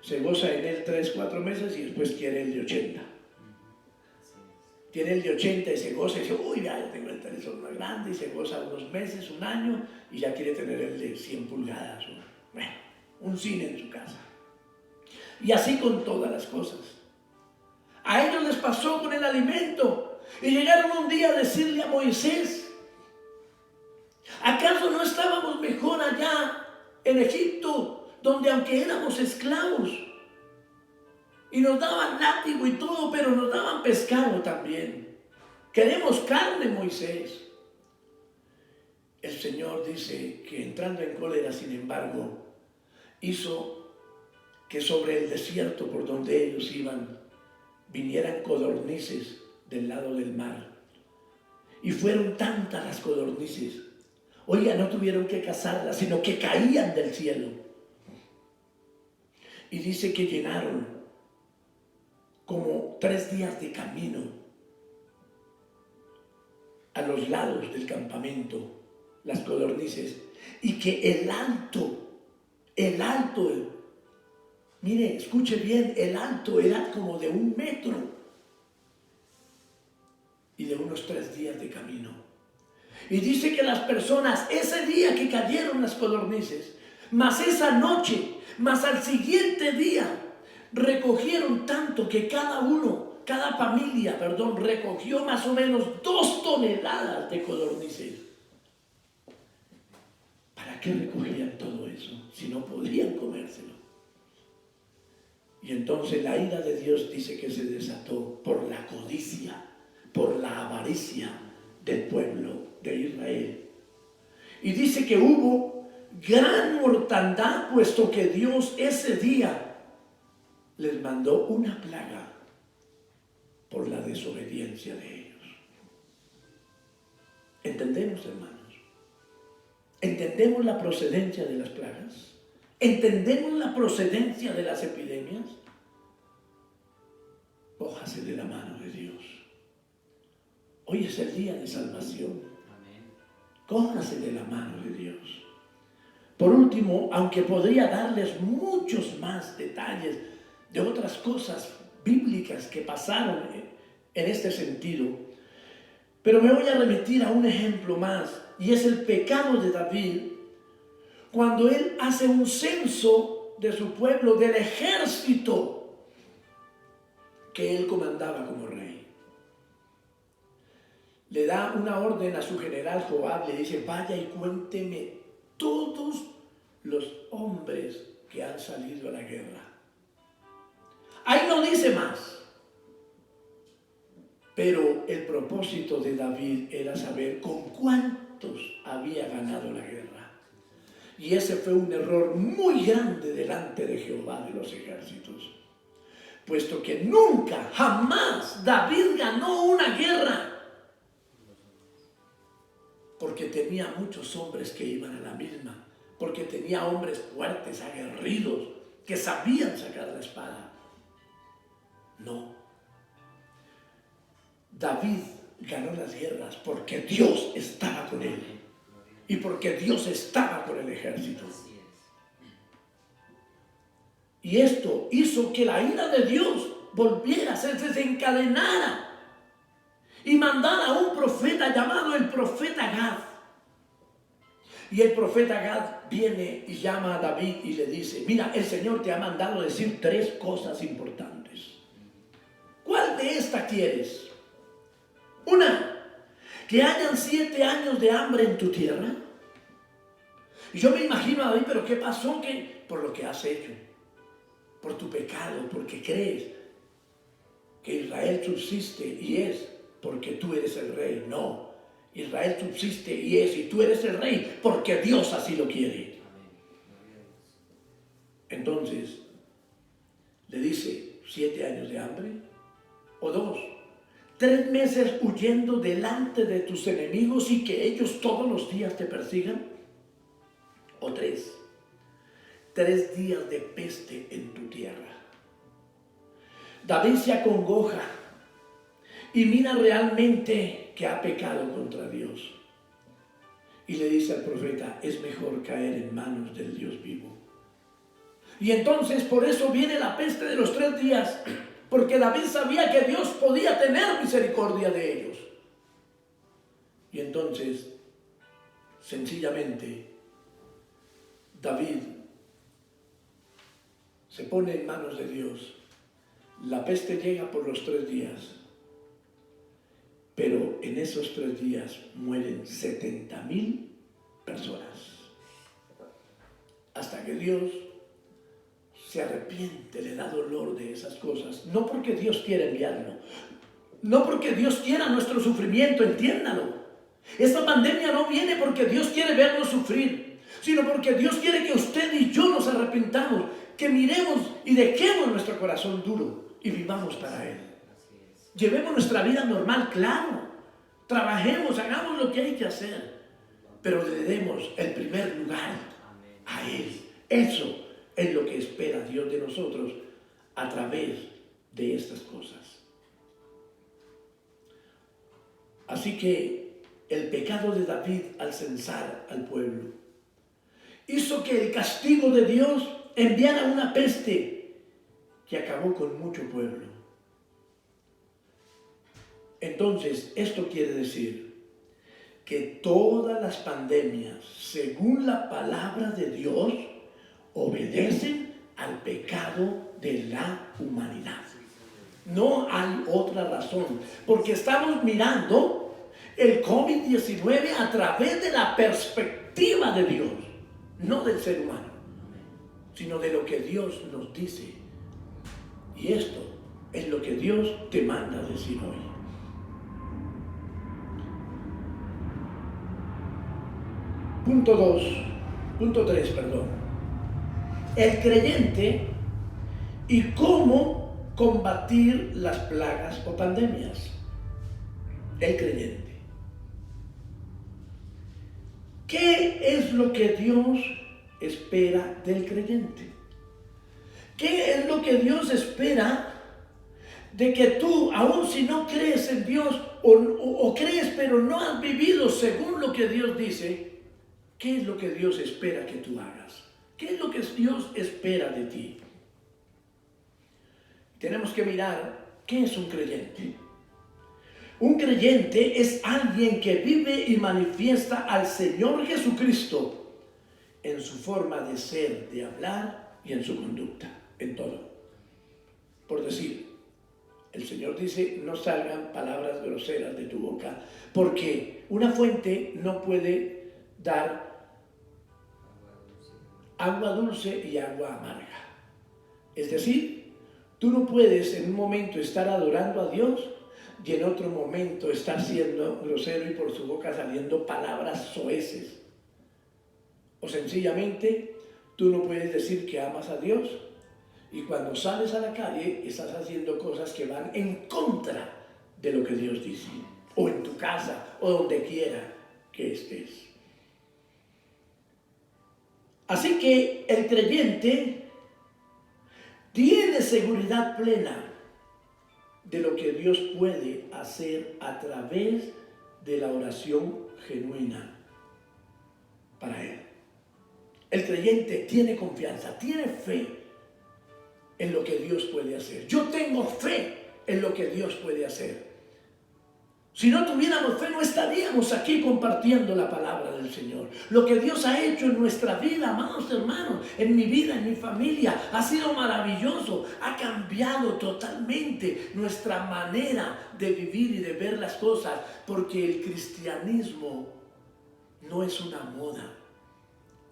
Speaker 1: se goza en él 3-4 meses y después quiere el de 80. Tiene el de 80 y se goza y dice: uy, ya tengo el televisor más grande, y se goza unos meses, un año, y ya quiere tener el de 100 pulgadas. Bueno, un cine en su casa. Y así con todas las cosas. A ellos les pasó con el alimento. Y llegaron un día a decirle a Moisés: ¿acaso no estábamos mejor allá en Egipto, donde aunque éramos esclavos y nos daban látigo y todo, pero nos daban pescado también? Queremos carne, Moisés. El Señor dice que, entrando en cólera, sin embargo, hizo que sobre el desierto por donde ellos iban vinieran codornices del lado del mar. Y fueron tantas las codornices, oiga, no tuvieron que cazarlas, sino que caían del cielo. Y dice que llenaron como 3 días de camino a los lados del campamento, las codornices, y que el alto, mire, escuche bien, el alto era como de 1 metro y de unos 3 días de camino. Y dice que las personas, ese día que cayeron las codornices, más esa noche, más al siguiente día, recogieron tanto que cada familia, recogió más o menos 2 toneladas de codornices. ¿Para qué recogían todo eso si no podían comérselo? Y entonces la ira de Dios dice que se desató por la codicia, por la avaricia del pueblo de Israel. Y dice que hubo gran mortandad, puesto que Dios ese día les mandó una plaga por la desobediencia de ellos. ¿Entendemos, hermanos? ¿Entendemos la procedencia de las plagas? ¿Entendemos la procedencia de las epidemias? Cójase de la mano de Dios. Hoy es el día de salvación. Cójase de la mano de Dios. Por último, aunque podría darles muchos más detalles de otras cosas bíblicas que pasaron en este sentido, pero me voy a remitir a un ejemplo más, y es el pecado de David, cuando él hace un censo de su pueblo, del ejército que él comandaba como rey. Le da una orden a su general Joab, le dice: vaya y cuénteme todos los hombres que han salido a la guerra. Ahí no dice más. Pero el propósito de David era saber con cuántos había ganado la guerra. Y ese fue un error muy grande delante de Jehová de los ejércitos, puesto que nunca, jamás David ganó una guerra, porque tenía muchos hombres que iban a la misma, porque tenía hombres fuertes, aguerridos, que sabían sacar la espada. No. David ganó las guerras porque Dios estaba con él y porque Dios estaba con el ejército. Y esto hizo que la ira de Dios volviera, se desencadenara y mandara a un profeta llamado el profeta Gad. Y el profeta Gad viene y llama a David y le dice: mira, el Señor te ha mandado decir 3 cosas importantes. ¿Cuál de estas quieres? Una, que hayan 7 años de hambre en tu tierra. Y yo me imagino a David, pero ¿qué pasó? Que por lo que has hecho, por tu pecado, porque crees que Israel subsiste y es porque tú eres el rey. No, Israel subsiste y es, y tú eres el rey porque Dios así lo quiere. Entonces le dice: 7 años de hambre, o 2, 3 meses huyendo delante de tus enemigos y que ellos todos los días te persigan, o 3 días de peste en tu tierra. David se acongoja y mira realmente que ha pecado contra Dios, y le dice al profeta: es mejor caer en manos del Dios vivo. Y entonces por eso viene la peste de los 3 días, porque David sabía que Dios podía tener misericordia de ellos. Y entonces, sencillamente, David se pone en manos de Dios. La peste llega por los 3 días, pero en esos 3 días mueren 70,000 personas. Hasta que Dios se arrepiente, le da dolor de esas cosas. No porque Dios quiera enviarlo, no porque Dios quiera nuestro sufrimiento, entiéndalo. Esta pandemia no viene porque Dios quiere vernos sufrir, sino porque Dios quiere que usted y yo nos arrepintamos, que miremos y dejemos nuestro corazón duro y vivamos para Él. Llevemos nuestra vida normal, claro. Trabajemos, hagamos lo que hay que hacer, pero le demos el primer lugar a Él. Eso es lo que espera Dios de nosotros a través de estas cosas. Así que el pecado de David al censar al pueblo hizo que el castigo de Dios enviara una peste que acabó con mucho pueblo. Entonces, esto quiere decir que todas las pandemias, según la palabra de Dios, obedecen al pecado de la humanidad. No hay otra razón, porque estamos mirando el COVID-19 a través de la perspectiva de Dios, no del ser humano, sino de lo que Dios nos dice. Y esto es lo que Dios te manda decir hoy. Punto 3. El creyente y cómo combatir las plagas o pandemias. El creyente. ¿Qué es lo que Dios espera del creyente? ¿Qué es lo que Dios espera de que tú, aun si no crees en Dios o crees pero no has vivido según lo que Dios dice? ¿Qué es lo que Dios espera que tú hagas? ¿Qué es lo que Dios espera de ti? Tenemos que mirar qué es un creyente. Un creyente es alguien que vive y manifiesta al Señor Jesucristo en su forma de ser, de hablar y en su conducta, en todo. Por decir, el Señor dice: no salgan palabras groseras de tu boca, porque una fuente no puede dar agua dulce y agua amarga. Es decir, tú no puedes en un momento estar adorando a Dios y en otro momento está siendo grosero y por su boca saliendo palabras soeces. O sencillamente tú no puedes decir que amas a Dios y cuando sales a la calle estás haciendo cosas que van en contra de lo que Dios dice, o en tu casa, o donde quiera que estés. Así que el creyente tiene seguridad plena de lo que Dios puede hacer a través de la oración genuina para Él. El creyente tiene confianza, tiene fe en lo que Dios puede hacer. Yo tengo fe en lo que Dios puede hacer. Si no tuviéramos fe, no estaríamos aquí compartiendo la palabra del Señor. Lo que Dios ha hecho en nuestra vida, amados hermanos, en mi vida, en mi familia, ha sido maravilloso. Ha cambiado totalmente nuestra manera de vivir y de ver las cosas, porque el cristianismo no es una moda,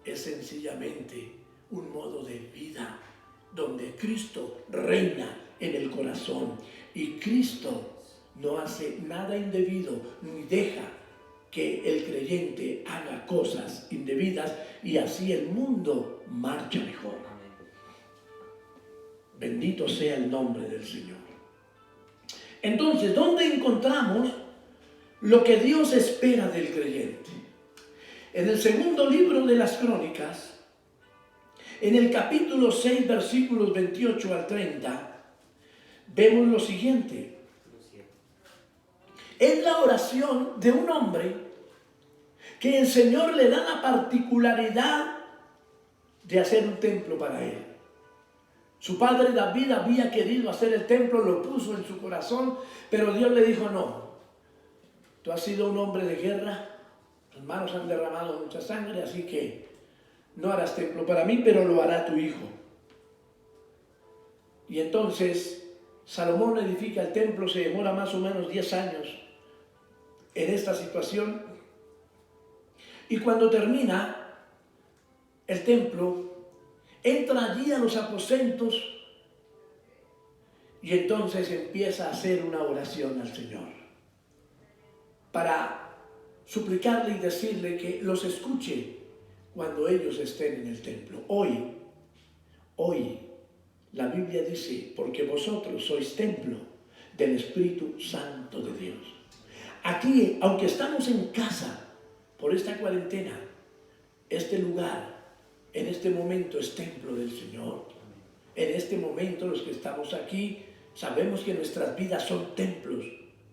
Speaker 1: es sencillamente un modo de vida donde Cristo reina en el corazón y Cristo no hace nada indebido ni deja que el creyente haga cosas indebidas y así el mundo marcha mejor. Bendito sea el nombre del Señor. Entonces, ¿dónde encontramos lo que Dios espera del creyente? En el segundo libro de las Crónicas, en el capítulo 6, versículos 28 al 30, vemos lo siguiente. Es la oración de un hombre que el Señor le da la particularidad de hacer un templo para él. Su padre David había querido hacer el templo, lo puso en su corazón, pero Dios le dijo: no, tú has sido un hombre de guerra, tus manos han derramado mucha sangre, así que no harás templo para mí, pero lo hará tu hijo. Y entonces Salomón edifica el templo, se demora más o menos 10 años en esta situación, y cuando termina el templo, entra allí a los aposentos y entonces empieza a hacer una oración al Señor para suplicarle y decirle que los escuche cuando ellos estén en el templo. Hoy la Biblia dice: porque vosotros sois templo del Espíritu Santo de Dios. Aquí, aunque estamos en casa por esta cuarentena, este lugar en este momento es templo del Señor. En este momento los que estamos aquí sabemos que nuestras vidas son templos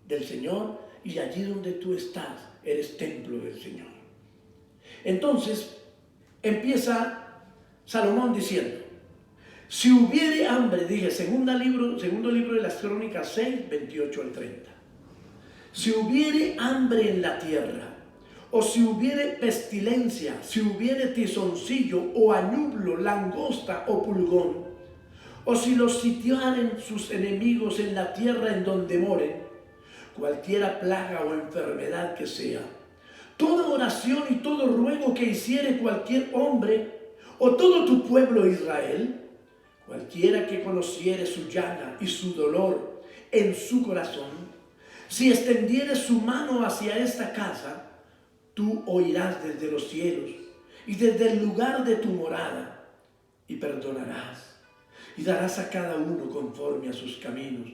Speaker 1: del Señor y allí donde tú estás eres templo del Señor. Entonces empieza Salomón diciendo: si hubiere hambre, dije, segundo libro de las Crónicas 6, 28 al 30. Si hubiere hambre en la tierra, o si hubiere pestilencia, si hubiere tizoncillo, o añublo, langosta o pulgón, o si los sitiaren sus enemigos en la tierra en donde moren, cualquiera plaga o enfermedad que sea, toda oración y todo ruego que hiciere cualquier hombre, o todo tu pueblo Israel, cualquiera que conociere su llaga y su dolor en su corazón, si extendiere su mano hacia esta casa, tú oirás desde los cielos y desde el lugar de tu morada, y perdonarás, y darás a cada uno conforme a sus caminos,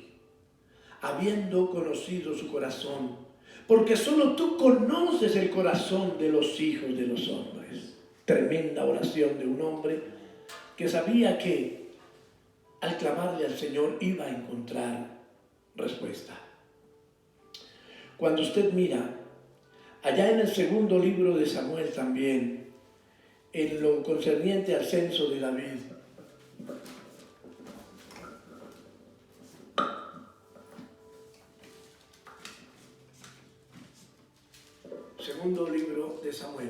Speaker 1: habiendo conocido su corazón, porque solo tú conoces el corazón de los hijos de los hombres. Tremenda oración de un hombre que sabía que al clamarle al Señor iba a encontrar respuesta. Cuando usted mira allá en el segundo libro de Samuel también, en lo concerniente al censo de David, segundo libro de Samuel,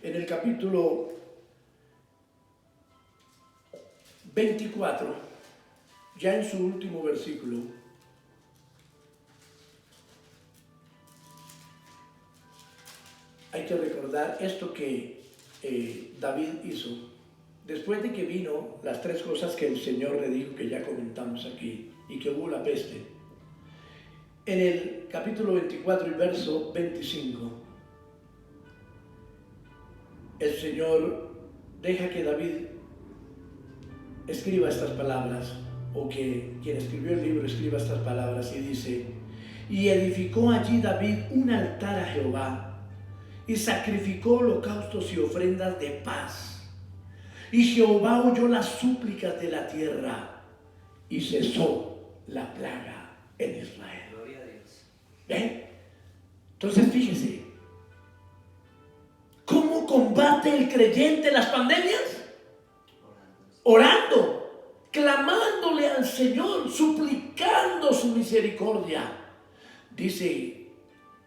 Speaker 1: en el capítulo 24, ya en su último versículo, hay que recordar esto que David hizo después de que vino las 3 cosas que el Señor le dijo, que ya comentamos aquí. y que hubo la peste. En el capítulo 24 y verso 25, el Señor deja que David escriba estas palabras, o que quien escribió el libro escriba estas palabras, y dice: y edificó allí David un altar a Jehová, y sacrificó holocaustos y ofrendas de paz. Y Jehová oyó las súplicas de la tierra, y cesó la plaga en Israel.
Speaker 2: Gloria a Dios.
Speaker 1: ¿Ven? Entonces fíjese, ¿cómo combate el creyente las pandemias? Orando, clamándole al Señor, suplicando su misericordia. Dice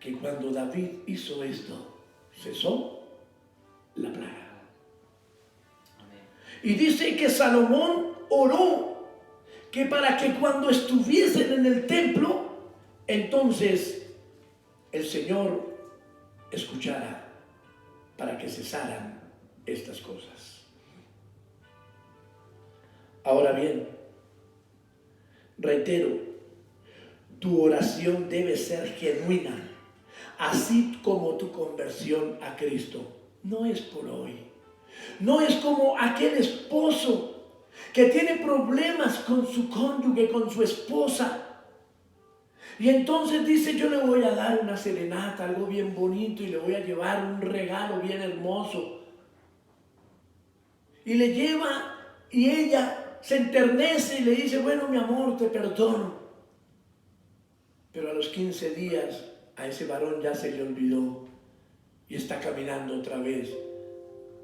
Speaker 1: que cuando David hizo esto, cesó la plaga.
Speaker 2: Amén.
Speaker 1: Y dice que Salomón oró que para que cuando estuviesen en el templo, entonces el Señor escuchara para que cesaran estas cosas. Ahora bien, reitero, tu oración debe ser genuina, así como tu conversión a Cristo. No es por hoy. No es como aquel esposo que tiene problemas con su cónyuge, con su esposa. Y entonces dice: yo le voy a dar una serenata, algo bien bonito, y le voy a llevar un regalo bien hermoso. Y le lleva, y ella se enternece y le dice: bueno, mi amor, te perdono. Pero a los 15 días a ese varón ya se le olvidó y está caminando otra vez,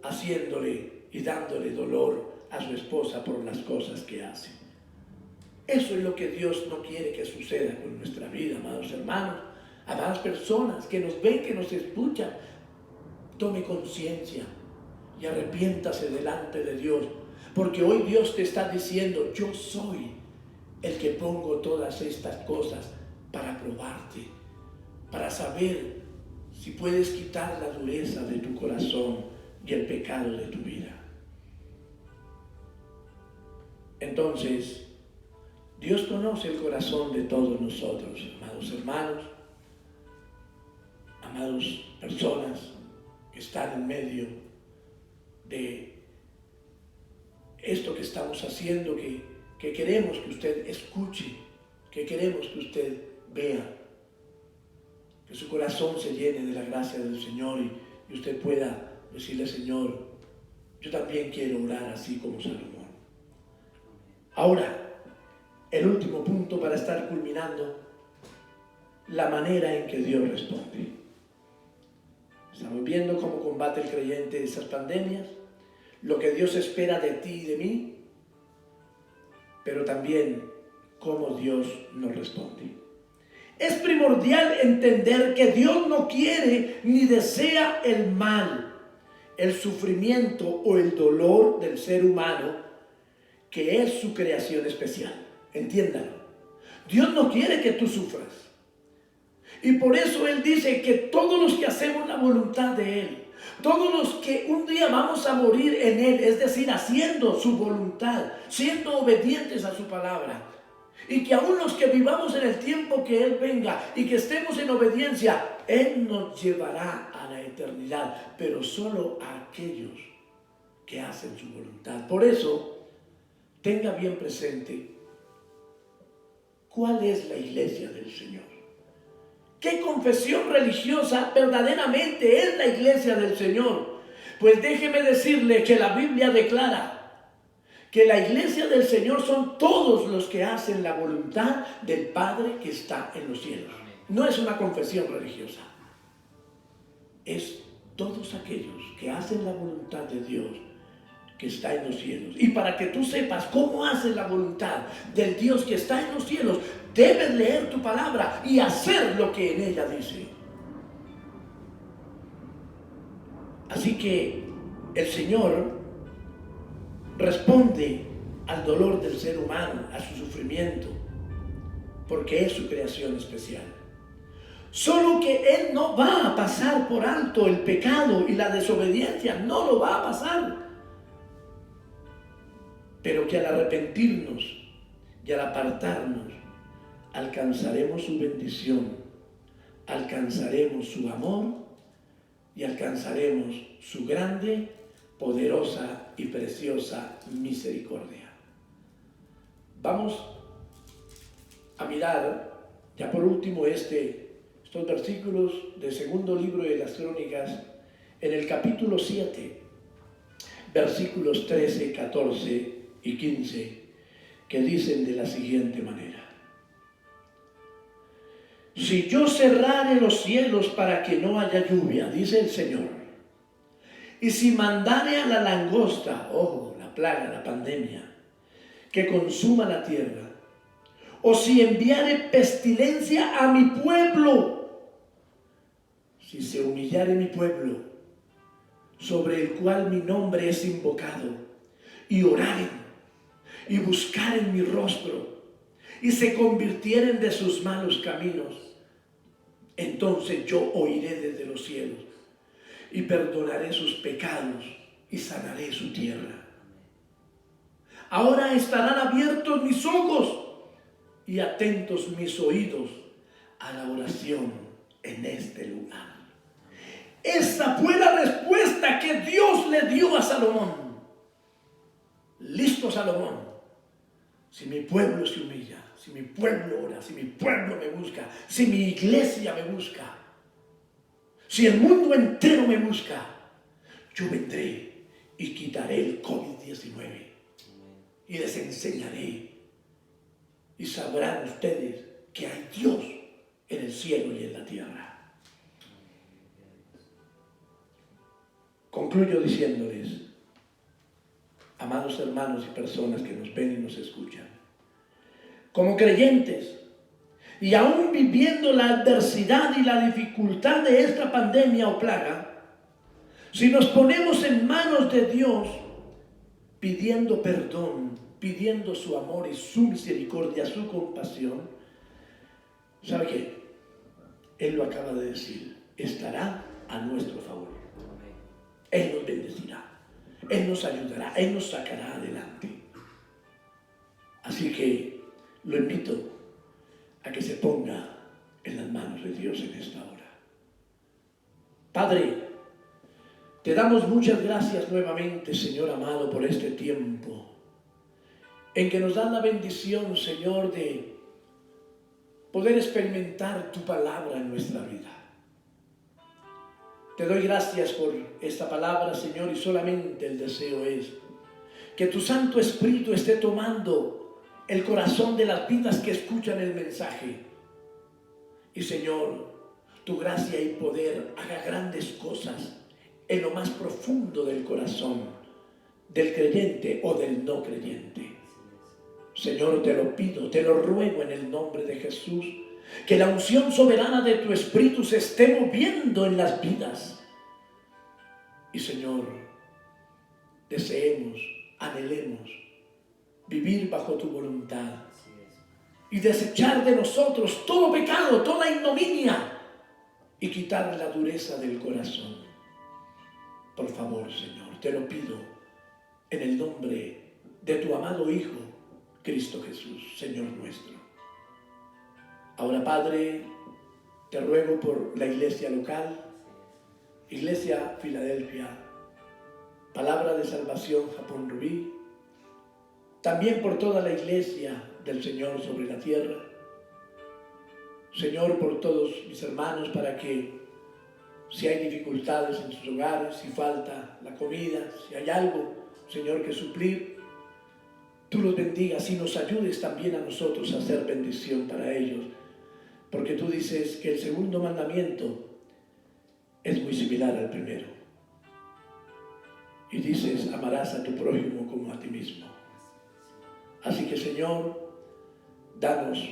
Speaker 1: haciéndole y dándole dolor a su esposa por las cosas que hace. Eso es lo que Dios no quiere que suceda con nuestra vida, amados hermanos, amadas personas que nos ven, que nos escuchan. Tome conciencia y arrepiéntase delante de Dios, porque hoy Dios te está diciendo: yo soy el que pongo todas estas cosas para probarte, para saber si puedes quitar la dureza de tu corazón y el pecado de tu vida. Entonces, Dios conoce el corazón de todos nosotros, amados hermanos, amadas personas que están en medio de esto que estamos haciendo, que queremos que usted escuche, que queremos que usted vea, que su corazón se llene de la gracia del Señor y usted pueda decirle: Señor, yo también quiero orar así como Salomón. Ahora, el último punto para estar culminando: la manera en que Dios responde. Estamos viendo cómo combate el creyente esas pandemias, lo que Dios espera de ti y de mí, pero también cómo Dios nos responde. Es primordial entender que Dios no quiere ni desea el mal, el sufrimiento o el dolor del ser humano, que es su creación especial. Entiéndalo. Dios no quiere que tú sufras. Y por eso Él dice que todos los que hacemos la voluntad de Él, todos los que un día vamos a morir en Él, es decir, haciendo su voluntad, siendo obedientes a su palabra, y que aún los que vivamos en el tiempo que Él venga y que estemos en obediencia, Él nos llevará a la eternidad, pero solo a aquellos que hacen su voluntad. Por eso, tenga bien presente cuál es la iglesia del Señor. ¿Qué confesión religiosa verdaderamente es la iglesia del Señor? Pues déjeme decirle que la Biblia declara que la iglesia del Señor son todos los que hacen la voluntad del Padre que está en los cielos. No es una confesión religiosa. Es todos aquellos que hacen la voluntad de Dios que está en los cielos. Y para que tú sepas cómo haces la voluntad del Dios que está en los cielos, debes leer tu palabra y hacer lo que en ella dice. Así que el Señor responde al dolor del ser humano, a su sufrimiento, porque es su creación especial. Solo que Él no va a pasar por alto el pecado y la desobediencia, no lo va a pasar. Pero que al arrepentirnos y al apartarnos alcanzaremos su bendición, alcanzaremos su amor y alcanzaremos su grande, poderosa y preciosa misericordia. Vamos a mirar ya por último estos versículos del segundo libro de las Crónicas en el capítulo 7, versículos 13, 14 y 15, que dicen de la siguiente manera: si yo cerrare los cielos para que no haya lluvia, dice el Señor, y si mandare a la langosta, ojo, la plaga, la pandemia, que consuma la tierra, o si enviare pestilencia a mi pueblo, si se humillare mi pueblo, sobre el cual mi nombre es invocado, y oraren, y buscaren mi rostro, y se convirtieren de sus malos caminos, entonces yo oiré desde los cielos, y perdonaré sus pecados, y sanaré su tierra. Ahora estarán abiertos mis ojos y atentos mis oídos a la oración en este lugar. Esta fue la respuesta que Dios le dio a Salomón. Listo, Salomón. Si mi pueblo se humilla, si mi pueblo ora, si mi pueblo me busca, si mi iglesia me busca, si el mundo entero me busca, yo vendré y quitaré el COVID-19 y les enseñaré. Y sabrán ustedes que hay Dios en el cielo y en la tierra. Concluyo diciéndoles, amados hermanos y personas que nos ven y nos escuchan, como creyentes, y aún viviendo la adversidad y la dificultad de esta pandemia o plaga, si nos ponemos en manos de Dios, pidiendo perdón, pidiendo su amor y su misericordia, su compasión, ¿sabe qué? Él lo acaba de decir, estará a nuestro favor. Él nos bendecirá, Él nos ayudará, Él nos sacará adelante. Así que lo invito a que se ponga en las manos de Dios en esta hora. Padre, te damos muchas gracias nuevamente, Señor amado, por este tiempo en que nos dan la bendición, Señor, de poder experimentar tu palabra en nuestra vida. Te doy gracias por esta palabra, Señor, y solamente el deseo es que tu Santo Espíritu esté tomando el corazón de las vidas que escuchan el mensaje. Y, Señor, tu gracia y poder haga grandes cosas en lo más profundo del corazón del creyente o del no creyente. Señor, te lo pido, te lo ruego en el nombre de Jesús, que la unción soberana de tu Espíritu se esté moviendo en las vidas. Y, Señor, deseemos, anhelemos vivir bajo tu voluntad y desechar de nosotros todo pecado, toda ignominia y quitar la dureza del corazón. Por favor, Señor, te lo pido en el nombre de tu amado Hijo, Cristo Jesús, Señor nuestro. Ahora, Padre, te ruego por la iglesia local, Iglesia Filadelfia, Palabra de Salvación Japón Rubí, también por toda la iglesia del Señor sobre la tierra. Señor, por todos mis hermanos, para que si hay dificultades en sus hogares, si falta la comida, si hay algo, Señor, que suplir, tú los bendigas y nos ayudes también a nosotros a hacer bendición para ellos. Porque tú dices que el segundo mandamiento es muy similar al primero. Y dices, amarás a tu prójimo como a ti mismo. Así que, Señor, danos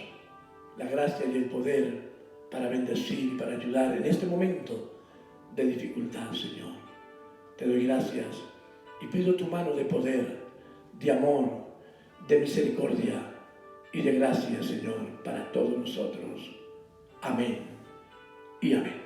Speaker 1: la gracia y el poder para bendecir y para ayudar en este momento de dificultad, Señor. Te doy gracias y pido tu mano de poder, de amor, de misericordia y de gracia, Señor, para todos nosotros. Amén y amén.